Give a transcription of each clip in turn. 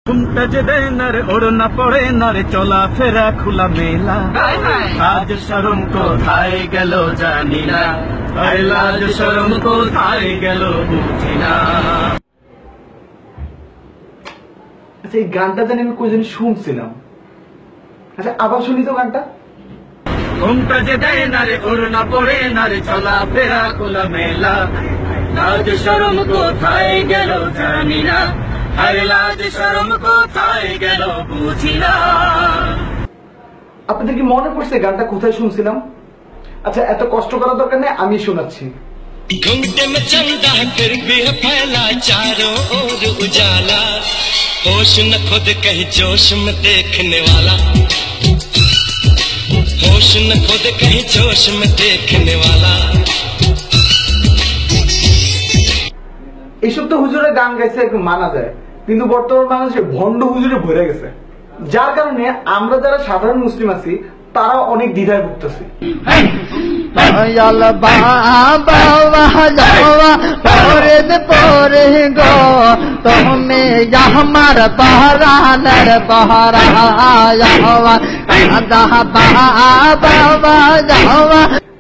ঘুমটা যে দেয় না রে ওড়না পড়ে না রে চলা ফেরা খোলা মেলা লাজ শরম কোথায় গেল জানি না আরে লাজ শরম কোথায় গেল বুঝি না। আচ্ছা এই গানটা জানি আমি কোনদিন শুনছিলাম, আচ্ছা আবার শুনি তো গানটা। ঘুমটা যে দেয় না রে ওড়না পড়ে না রে চলা ফেরা খোলা মেলা লাজ শরম কোথায় গেল জানি না আরে লাজ শরম কোথায় গেল বুঝি না। আপনাদের কি মনে পড়ছে গানটা কোথায় শুনছিলাম? আচ্ছা এত কষ্ট করার দরকার নেই, আমি শোনাচ্ছি। घुंघटे में चंदा फिर भी है फैला चारों ओर उजाला होश न खुद कहीं जोश में देखने वाला होश न खुद कहीं जोश में देखने वाला। এইসব তো হুজুরের গান গাইছে একটু মানা যায়, কিন্তু বর্তমান বাংলাদেশে ভণ্ড হুজুরে ভরে গেছে, যার কারণে আমরা যারা সাধারণ মুসলিম আছি তারা অনেক দ্বিধায় ভুগতেছি।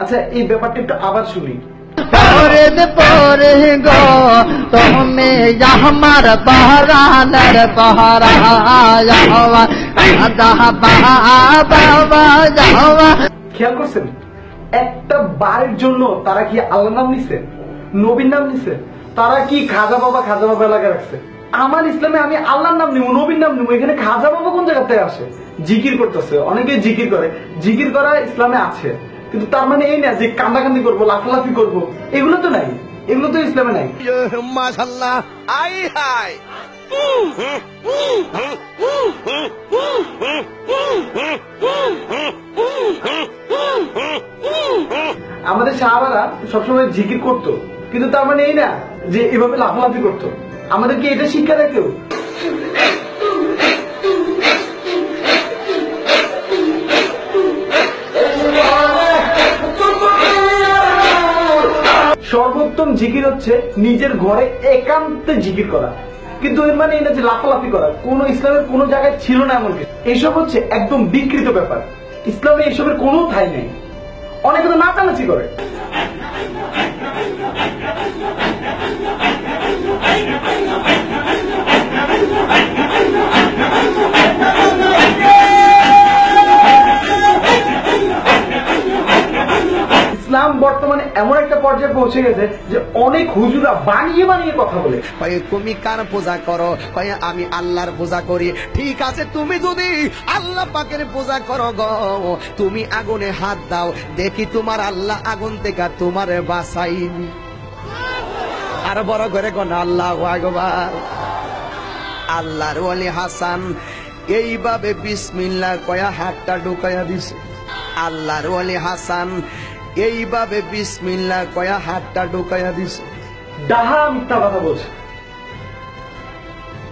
আচ্ছা এই ব্যাপারটা একটু আবার শুনি। খেয়াল করছেন একটা বারের জন্য তারা কি আল্লাহর নাম নিছে, নবীর নাম নিছে? তারা কি খাজা বাবা এলাকা রাখছে? আমার ইসলামে আমি আল্লাহর নাম নিব, নবীর নাম নিব, এখানে খাজা বাবা কোন জায়গাতে আসে? জিকির করতেছে, অনেকে জিকির করে, জিকির করা ইসলামে আছে, কিন্তু তার মানে এই না যে কান্দাকান্দি করবো, লাফালাফি করবো, এগুলো তো নাই, এগুলো তো ইসলামে নাই। माशाल्लाह आई हाय আমাদের সাহাবারা সবসময় জিকির করতো, কিন্তু তার মানে এই না যে এভাবে লাফালাফি করতো। আমাদেরকে এটা শিক্ষা দেয় কেউ? সর্বোত্তম জিকির হচ্ছে নিজের ঘরে একান্তে জিকির করা, কিন্তু এর মানে এই না যে লাফালাফি করা। কোন ইসলামের কোন জায়গায় ছিল না এমন কিছু। এসব হচ্ছে একদম বিকৃত ব্যাপার, ইসলামে এসবের কোনো ঠাঁই নেই। অনেকে তো নাচানাচি করে। ইসলাম বর্তমানে এমন একটা পর্যায়ে পৌঁছে গেছে যে অনেক হুজুরা বানিয়ে বানিয়ে কথা বলে। তুমি কার পূজা করো? আমি আল্লাহর পূজা করি। ঠিক আছে, তুমি যদি আল্লাহ পাকের পূজা করো গো, তুমি আগুনে হাত দাও, দেখি তোমার আল্লাহ আগুন থেকে তোমার বাঁচাইনি। আর বড় করে কোন আল্লাহু আকবার। আল্লাহর ওলি হাসান এইভাবে বিসমিল্লাহ কয়া হাতটা ঢুকাইয়া দিছে। আল্লাহর ওলি হাসান এইভাবে বিসমিল্লাহ কয়া হাতটা ঢুকাইয়া দিছে। ডাহা মিথ্যা কথা বলছে।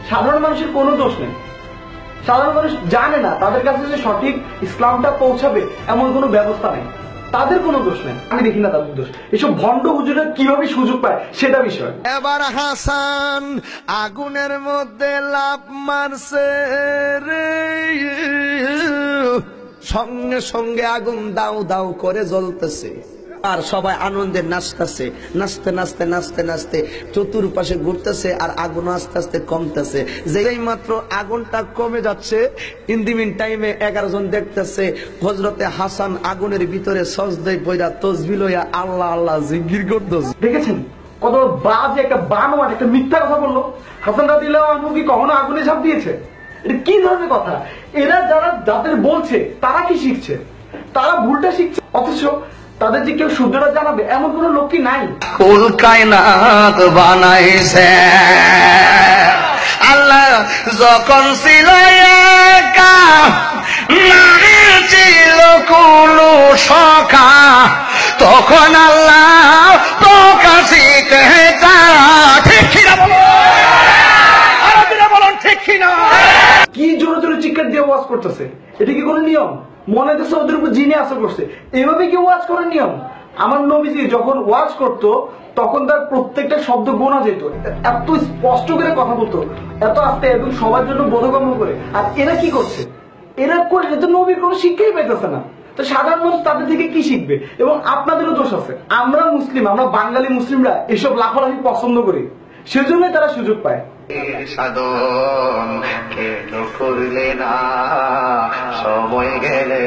সাধারণ মানুষের কোনো দোষ নেই, সাধারণ মানুষ জানে না তাদের কাছে যে সঠিক ইসলামটা পৌঁছাবে এমন কোনো ব্যবস্থা নেই, তাদের কোনো দোষ নেই। আমি দেখি না তাদের দোষ। এসব ভণ্ড হুজুরা কিভাবে সুযোগ পায় সেটা বিষয়। এবার হাসান আগুনের মধ্যে লাফ মারছে রে, সঙ্গে সঙ্গে আগুন দাউ দাউ করে জ্বলতেছে, আর সবাই আনন্দে নাচতেছে। নাচতে নাচতে নাচতে নাচতে চতুর্পাশে ঘুরতেছে, আর আগুন আস্তে আস্তে কমতেছে। যেই মাত্র আগুনটা কমে যাচ্ছে, ইন দি মিন টাইমে 11 জন দেখতেছে হযরতে হাসান আগুনের ভিতরে সজদায় পয়রা তাসবিহ লইয়া আল্লাহ আল্লাহ জিকির করতেছে। দেখেছেন কত বাজে একটা বানোয়াট একটা মিথ্যা কথা বললো। হাসান রাদিয়াল্লাহু আনহু কি কখনো আগুনে ঝাঁপ দিয়েছে? এটা কি ধরনের কথা? এরা যারা যাদের বলছে তারা কি শিখছে? তারা ভুলটা শিখছে, অথচ তাদের যে কেউ শুদ্ধটা জানাবে এমন কোন লোক কি নাই? কুল কায়নাত বানাইছে আল্লাহ যখন ছিল একা, নাই ছিল কোনো সখা, তখন আল্লাহ প্রকাশিতে ঠিক কিনা বলো, আরবিরা বলুন ঠিক কিনা। কি জোরে জোরে চিৎকার দিয়ে ওয়াজ করতেছে, এটা কি কোনো নিয়ম? মনে হচ্ছে ওদের উপর জিনে আসর করছে, এভাবে কি ওয়াজ করার নিয়ম? আমার নবীজি যখন ওয়াজ করত তখন তার প্রত্যেকটা শব্দ গোনা যেত, এত স্পষ্ট করে কথা বলতো, এত আস্তে এবং সবার জন্য বোধগম্য করে। আর এরা কি করছে? এরা করলে তো নবীর কোনো শিক্ষাই পাইতেছে না। তো সাধারণ মানুষ তাদের থেকে কি শিখবে? এবং আপনাদেরও দোষ আছে। আমরা মুসলিম, আমরা বাঙালি মুসলিমরা এসব লাফালাফি পছন্দ করি, সেজন্যই তারা সুযোগ পায়। সাধন কেন করলে না, সময় গেলে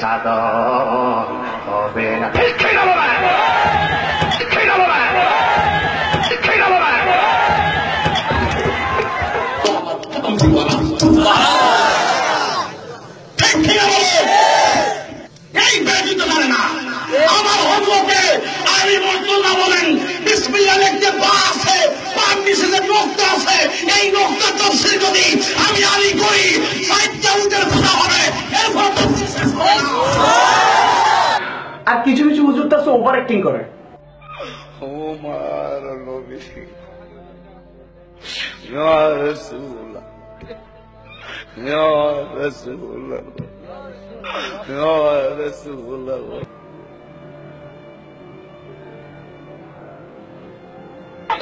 সাধন হবে না। এই ব্যতীত পারে না আমার হজরতে আমি বর্তমান বলেন বিসমিল্লাহ লিখতে পা আছে, পার নিচে যে নোক্তা আছে, এই নোক্তা তফসির যদি আমি আলী করি 60টা উটের কথা হবে, এরপর তফসির শেষ হবে না। আর কিছু কিছু হুজুর তো ওভার অ্যাক্টিং করে। ওমর নবী ইয়া রাসূলুল্লাহ, ইয়া রাসূলুল্লাহ, ইয়া রাসূলুল্লাহ।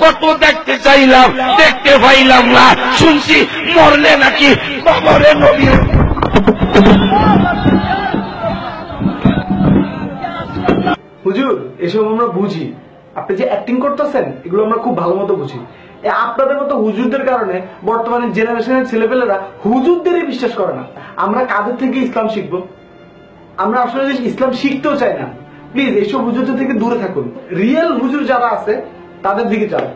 কত দেখতে চাইলাম, দেখতে পাইলাম না। শুনছি মরলে নাকি কবরে নবী। হুজুর এসব আমরা বুঝি, আপনি যে অ্যাক্টিং করতেছেন এগুলো আমরা খুব ভালো মতো বুঝি। আপনাদের মতো হুজুরদের কারণে বর্তমানে জেনারেশনের ছেলেপেলেরা হুজুরদেরই বিশ্বাস করে না। আমরা কাদের থেকে ইসলাম শিখবো? আমরা আসলে ইসলাম শিখতেও চাই না। প্লিজ এইসব হুজুরদের থেকে দূরে থাকুন। রিয়েল হুজুর যারা আছে তাদের দিকে যান।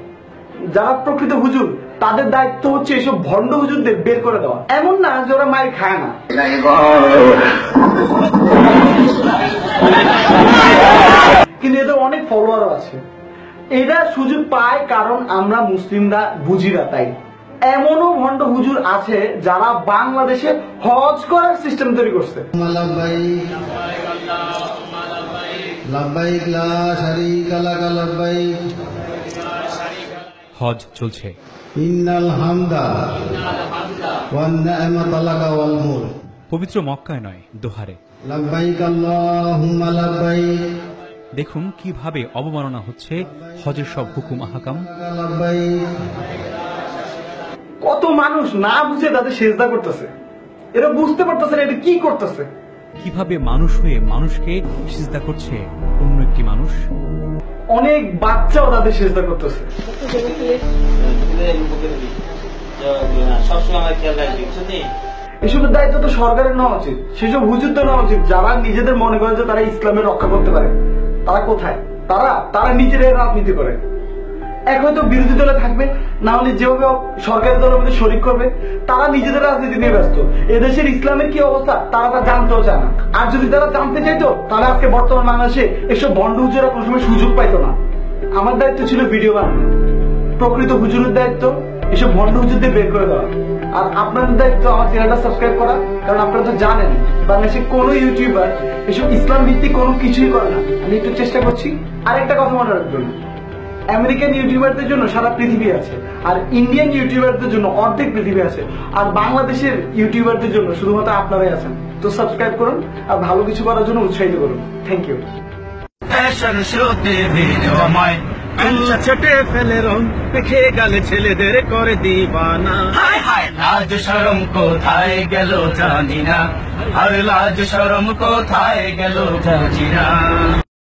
যারা প্রকৃত হুজুর তাদের দায়িত্ব হচ্ছে এইসব ভণ্ড হুজুরদের বের করে দেওয়া। এমন না যে ওরা মায়ের খায় না, কিন্তু এদের অনেক ফলোয়ারও আছে। এরা সুযোগ পায় কারণ আমরা মুসলিমরা বুঝি না, তাই। এমনও ভণ্ড হুজুর আছে যারা বাংলাদেশে হজ করার সিস্টেম তৈরি করছে। হজ চলছে, ইন্নাল হামদা ওয়ান নি'মাতা লাকা ওয়াল মুলক, পবিত্র মক্কায় নয়, দোহারে। লাব্বাইক আল্লাহুম্মা লাব্বাইক, দেখুন কিভাবে অবমাননা হচ্ছে হজের সব হুকুম আহকাম। লাব্বাইক। কত মানুষ না বুঝে তাদের সেজদা করতেছে, এরা বুঝতে পারতেছে না এটা কি করতেছে। কিভাবে মানুষ হয়ে মানুষকে সিজদা করছে অন্য একটি মানুষ। অনেক বাচ্চাও তাদের সেজদা করতেছে। এসবের দায়িত্ব তো সরকারের নেওয়া উচিত, সেসব হুজুরদের নেওয়া উচিত যারা নিজেদের মনে করে যে তারা ইসলামের রক্ষা করতে পারে। তারা কোথায়? তারা নিজেরাই রাজনীতি করে। এক হয়তো বিরোধী দলে থাকবে, না হলে যেভাবে সরকারি দলের মধ্যে শরিক করবে। তারা নিজেদের রাজনীতি নিয়ে ব্যস্ত। এদেশের ইসলামের কি অবস্থা তারা তা জানতেও চায় না। আর যদি তারা জানতে চাইতো তাহলে আজকে বর্তমান বাংলাদেশে এসব ভণ্ড হুজুরা কোনো সময় সুযোগ পাইতো না। আমার দায়িত্ব ছিল ভিডিও বানানো, প্রকৃত হুজুরের দায়িত্ব এসব ভণ্ড হুজুরদের বের করে দেওয়া। আর আপনাদের দায়িত্ব আমার চ্যানেলটা সাবস্ক্রাইব করা, কারণ আপনারা তো জানেন বাংলাদেশে কোনো ইউটিউবার এসব ইসলাম ভিত্তিক কোনো কিছুই করে না। আমি একটু চেষ্টা করছি। আর একটা কথা মনে রাখবেন, আমেরিকান ইউটিউবারদের জন্য সারা পৃথিবী আছে, আর ইন্ডিয়ান ইউটিউবারদের জন্য অর্ধেক পৃথিবী আছে, আর বাংলাদেশের ইউটিউবারদের জন্য শুধুমাত্র আপনারাই আছেন। তো সাবস্ক্রাইব করুন আর ভালো কিছু করার জন্য উৎসাহিত করুন। Thank you. ফ্যাশন শোতে ভিড় আমায় আচ্ছা ছেটে ফেলে রং দেখে গেলে ছেলেদের করে দিবানা। হায় হায় লাজ শরম কোথায় গেল জানি না, আর লাজ শরম কোথায় গেল জানি না।